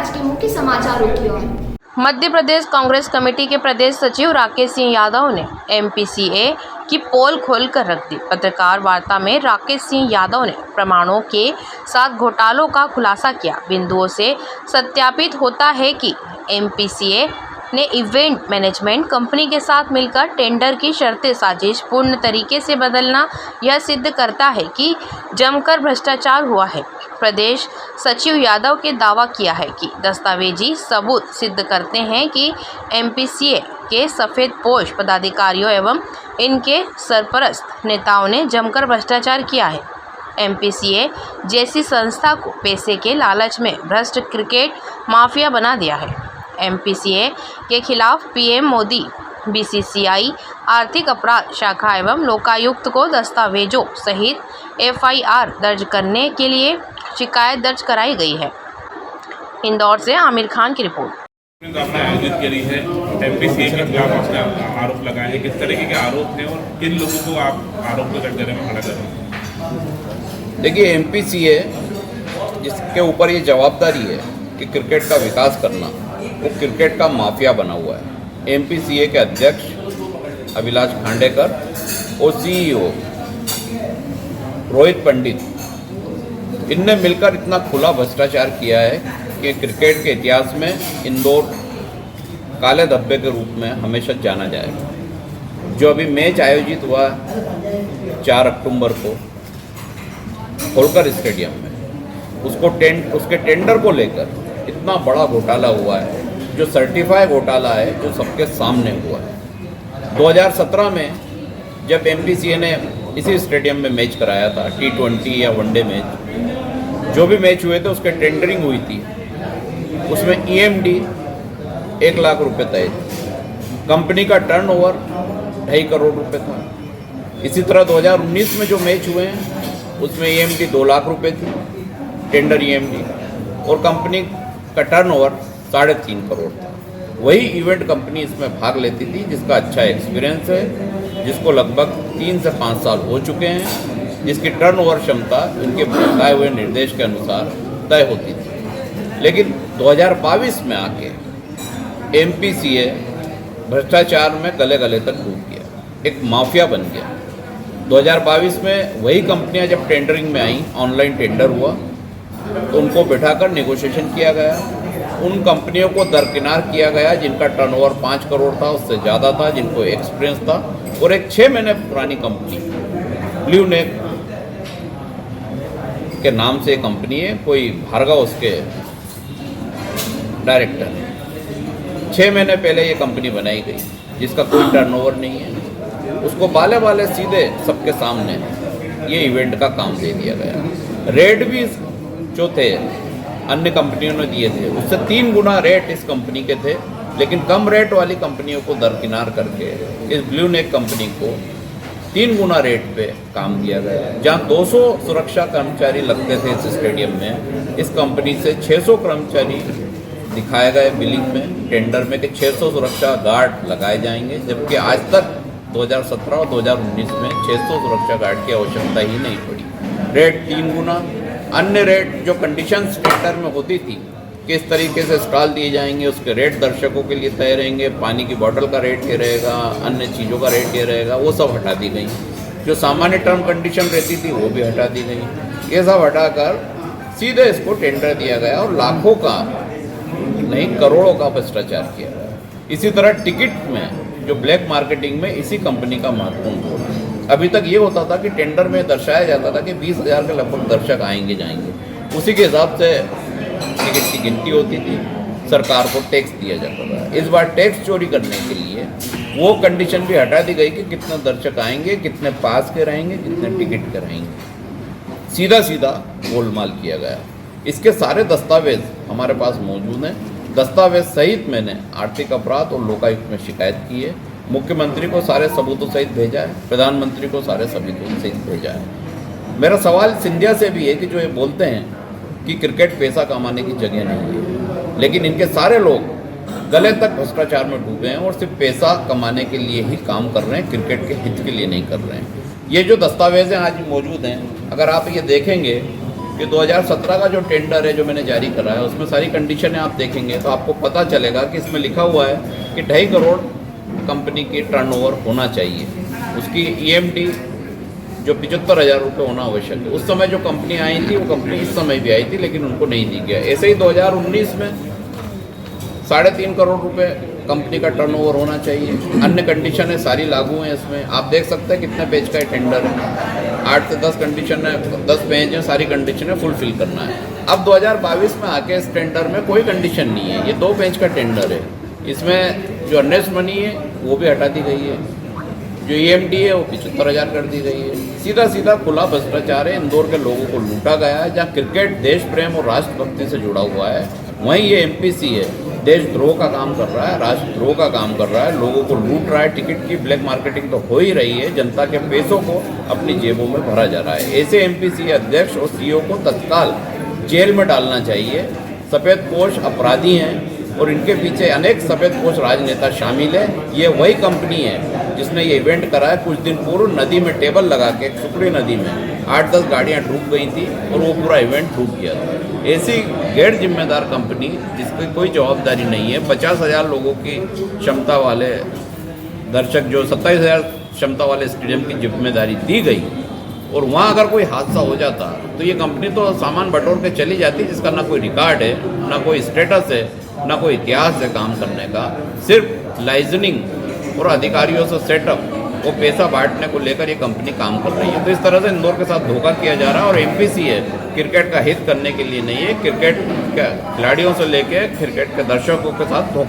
आज के मुख्य समाचारों की ओर। मध्य प्रदेश कांग्रेस कमेटी के प्रदेश सचिव राकेश सिंह यादव ने एमपीसीए की पोल खोलकर रख दी। पत्रकार वार्ता में राकेश सिंह यादव ने प्रमाणों के साथ घोटालों का खुलासा किया। बिंदुओं से सत्यापित होता है कि एमपीसीए ने इवेंट मैनेजमेंट कंपनी के साथ मिलकर टेंडर की शर्तें साजिश पूर्ण तरीके से बदलना यह सिद्ध करता है कि जमकर भ्रष्टाचार हुआ है। प्रदेश सचिव यादव के दावा किया है कि दस्तावेजी सबूत सिद्ध करते हैं कि एमपीसीए के सफ़ेदपोश पदाधिकारियों एवं इनके सरपरस्त नेताओं ने जमकर भ्रष्टाचार किया है। एमपीसीए जैसी संस्था को पैसे के लालच में भ्रष्ट क्रिकेट माफिया बना दिया है। एमपीसीए के खिलाफ पीएम मोदी, बीसीसीआई, आर्थिक अपराध शाखा एवं लोकायुक्त को दस्तावेजों सहित एफआईआर दर्ज करने के लिए शिकायत दर्ज कराई गई है। इंदौर से आमिर खान की रिपोर्ट। आपने आयोजित करी है, एमपीसीए के खिलाफ आपने आरोप लगाए हैं, किस तरीके के आरोप हैं और किन लोगों को आप आरोप के कटघरे में खड़ा कर रहे हैं? देखिए, एमपीसीए जिसके ऊपर ये जवाबदारी है कि क्रिकेट का विकास करना, वो क्रिकेट का माफिया बना हुआ है। एमपीसीए के अध्यक्ष अभिलाष खांडेकर और सीईओ रोहित पंडित, इनने मिलकर इतना खुला भ्रष्टाचार किया है कि क्रिकेट के इतिहास में इंदौर काले धब्बे के रूप में हमेशा जाना जाएगा। जो अभी मैच आयोजित हुआ 4 अक्टूबर को होलकर स्टेडियम में, उसके टेंडर को लेकर इतना बड़ा घोटाला हुआ है, जो सर्टिफाई घोटाला है, जो सबके सामने हुआ है। 2017 में जब एमपीसीए ने इसी स्टेडियम में मैच कराया था, T20 या वनडे मैच, जो भी मैच हुए थे उसके टेंडरिंग हुई थी, उसमें ईएमडी 1 लाख रुपए तय थी। कंपनी का टर्नओवर 2.5 करोड़ रुपए था। इसी तरह 2019 में जो मैच हुए हैं उसमें ईएमडी 2 लाख रुपए थी, टेंडर ईएमडी, और कंपनी का टर्नओवर 3.5 करोड़ था। वही इवेंट कंपनी इसमें भाग लेती थी, जिसका अच्छा एक्सपीरियंस है, जिसको लगभग 3 से 5 साल हो चुके हैं, जिसकी टर्नओवर क्षमता इनके बताए हुए निर्देश के अनुसार तय होती थी। लेकिन 2022 में आके एमपीसीए भ्रष्टाचार में गले गले तक डूब गया, एक माफिया बन गया। 2022 में वही कंपनियां जब टेंडरिंग में आई, ऑनलाइन टेंडर हुआ, तो उनको बिठाकर नेगोशिएशन किया गया। उन कंपनियों को दरकिनार किया गया जिनका टर्नओवर 5 करोड़ था, उससे ज़्यादा था, जिनको एक्सपीरियंस था। और एक 6 महीने पुरानी कंपनी ब्लू नेक के नाम से कंपनी है, कोई भार्गव उसके डायरेक्टर है। 6 महीने पहले ये कंपनी बनाई गई, जिसका कोई टर्नओवर नहीं है। उसको बाले बाले सीधे सबके सामने ये इवेंट का काम दे दिया गया। रेट भी जो थे अन्य कंपनियों ने दिए थे, उससे 3 गुना रेट इस कंपनी के थे, लेकिन कम रेट वाली कंपनियों को दरकिनार करके इस ब्लू नेक कंपनी को 3 गुना रेट पे काम दिया गया। जहाँ 200 सुरक्षा कर्मचारी लगते थे इस स्टेडियम में, इस कंपनी से 600 कर्मचारी दिखाए गए बिलिंग में, टेंडर में, कि 600 सुरक्षा गार्ड लगाए जाएंगे, जबकि आज तक 2017 और 2019 में 600 सुरक्षा गार्ड की आवश्यकता ही नहीं पड़ी। रेट 3 गुना, अन्य रेट जो कंडीशंस टेंडर में होती थी, किस तरीके से स्टॉल दिए जाएंगे, उसके रेट दर्शकों के लिए तय रहेंगे, पानी की बोतल का रेट ये रहेगा, अन्य चीज़ों का रेट ये रहेगा, वो सब हटा दी गई। जो सामान्य टर्म कंडीशन रहती थी वो भी हटा दी गई। ये सब हटाकर सीधे इसको टेंडर दिया गया और लाखों का नहीं, करोड़ों का भ्रष्टाचार किया गया। इसी तरह टिकट में जो ब्लैक मार्केटिंग में इसी कंपनी का महत्वपूर्ण रोल है। अभी तक ये होता था कि टेंडर में दर्शाया जाता था कि 20,000 के लगभग दर्शक आएंगे जाएंगे, उसी के हिसाब से टिकट की गिनती होती थी, सरकार को टैक्स दिया जाता था। इस बार टैक्स चोरी करने के लिए वो कंडीशन भी हटा दी गई कि कितने दर्शक आएंगे, कितने पास के रहेंगे, कितने टिकट के रहेंगे। सीधा सीधा गोलमाल किया गया। इसके सारे दस्तावेज हमारे पास मौजूद हैं। दस्तावेज सहित मैंने आर्थिक अपराध और लोकायुक्त में शिकायत की है। मुख्यमंत्री को सारे सबूतों सहित भेजा है, प्रधानमंत्री को सारे सबूतों सहित भेजा है। मेरा सवाल सिंधिया से भी है कि जो ये बोलते हैं कि क्रिकेट पैसा कमाने की जगह नहीं है, लेकिन इनके सारे लोग गले तक भ्रष्टाचार में डूबे हैं और सिर्फ पैसा कमाने के लिए ही काम कर रहे हैं, क्रिकेट के हित के लिए नहीं कर रहे हैं। ये जो दस्तावेज़ें आज मौजूद हैं, अगर आप ये देखेंगे कि 2017 का जो टेंडर है जो मैंने जारी करा है उसमें सारी कंडीशनें आप देखेंगे तो आपको पता चलेगा कि इसमें लिखा हुआ है कि 2.5 करोड़ कंपनी की टर्नओवर होना चाहिए, उसकी EMD जो 75,000 रुपये होना आवश्यक है। उस समय जो कंपनी आई थी वो कंपनी इस समय भी आई थी लेकिन उनको नहीं दी गया। ऐसे ही 2019 में 3.5 करोड़ रुपए कंपनी का टर्नओवर होना चाहिए। अन्य कंडीशनें सारी लागू हैं इसमें। आप देख सकते हैं कितने पेज का टेंडर है, 8 से 10 कंडीशन है, 10 पेज हैं, सारी कंडीशनें फुलफिल करना है। अब 2022 में आके इस टेंडर में कोई कंडीशन नहीं है, ये 2 पेज का टेंडर है। इसमें जो अर्नेस्ट मनी है वो भी हटा दी गई है, जो EMD है वो 75,000 कर दी गई है। सीधा सीधा खुला भ्रष्टाचार है, इंदौर के लोगों को लूटा गया है। जहाँ क्रिकेट देश प्रेम और राष्ट्रभक्ति से जुड़ा हुआ है वहीं ये MPC है देशद्रोह का काम कर रहा है, राष्ट्रद्रोह का काम कर रहा है, लोगों को लूट रहा है। टिकट की ब्लैक मार्केटिंग तो हो ही रही है, जनता के पैसों को अपनी जेबों में भरा जा रहा है। ऐसे MPC अध्यक्ष और CEO को तत्काल जेल में डालना चाहिए। सफ़ेदपोश अपराधी हैं और इनके पीछे अनेक सफ़ेदपोश राजनेता शामिल है। ये वही कंपनी है जिसने ये इवेंट कराया। कुछ दिन पूर्व नदी में टेबल लगा के सुकड़ी नदी में 8-10 गाड़ियाँ डूब गई थी और वो पूरा इवेंट डूब गया था। ऐसी गैर जिम्मेदार कंपनी जिसकी कोई जवाबदारी नहीं है, 50,000 लोगों की क्षमता वाले दर्शक जो 27,000 क्षमता वाले स्टेडियम की जिम्मेदारी दी गई और वहाँ अगर कोई हादसा हो जाता तो ये कंपनी तो सामान बटोर के चली जाती, जिसका ना कोई रिकॉर्ड है, ना कोई स्टेटस है, ना कोई इतिहास है काम करने का। सिर्फ लाइजनिंग और अधिकारियों से सेटअप वो पैसा बांटने को लेकर ये कंपनी काम कर रही है। तो इस तरह से इंदौर के साथ धोखा किया जा रहा है और MPC है क्रिकेट का हित करने के लिए नहीं है, क्रिकेट के खिलाड़ियों से लेकर क्रिकेट के दर्शकों के साथ धोखा